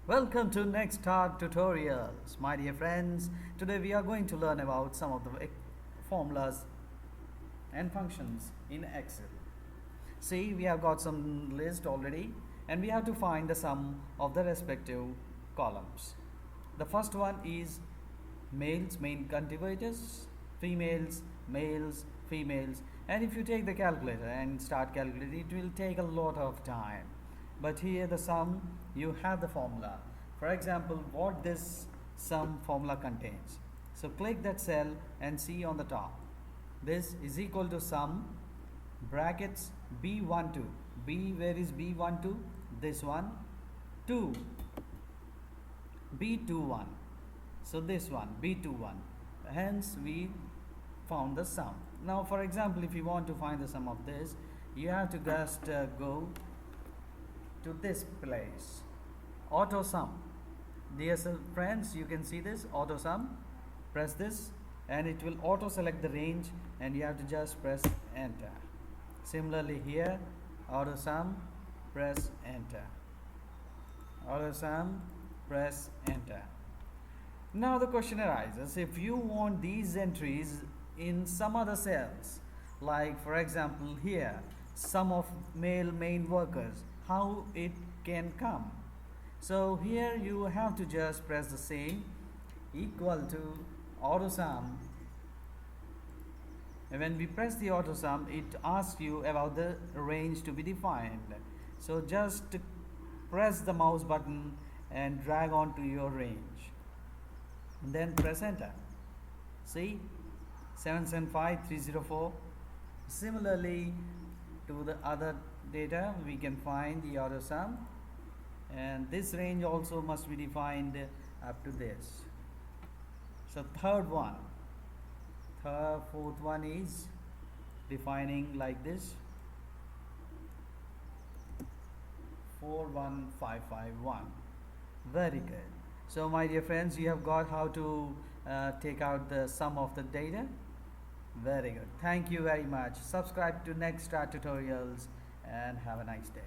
Welcome to Next Start Tutorials, my dear friends. Today we are going to learn about some of the formulas and functions in Excel. See, we have got some list already and we have to find the sum of the respective columns. The first one is males, main cultivators, females, males, females, and if you take the calculator and start calculating, it will take a lot of time. But here the sum, you have the formula. For example, what this sum formula contains. So click that cell and see on the top. This is equal to sum brackets B12. B, where is B12? This one. 2. B21. So this one, B21. Hence we found the sum. Now for example, if you want to find the sum of this, you have to just go to this place, auto sum. Dear friends, you can see this auto sum. Press this and it will auto select the range and you have to just press enter. Similarly here, auto sum, press enter. Auto sum, press enter. Now the question arises, if you want these entries in some other cells, like for example here, sum of male main workers, how it can come? So here you have to just press the same equal to auto sum, and when we press the auto sum, it asks you about the range to be defined. So just press the mouse button and drag on to your range and then press enter. See, 775304. Similarly to the other data, we can find the auto sum, and this range also must be defined up to this. So fourth one is defining like this, 41551. Very good. So my dear friends, you have got how to take out the sum of the data. Very good. Thank you very much. Subscribe to Next Start Tutorials and have a nice day.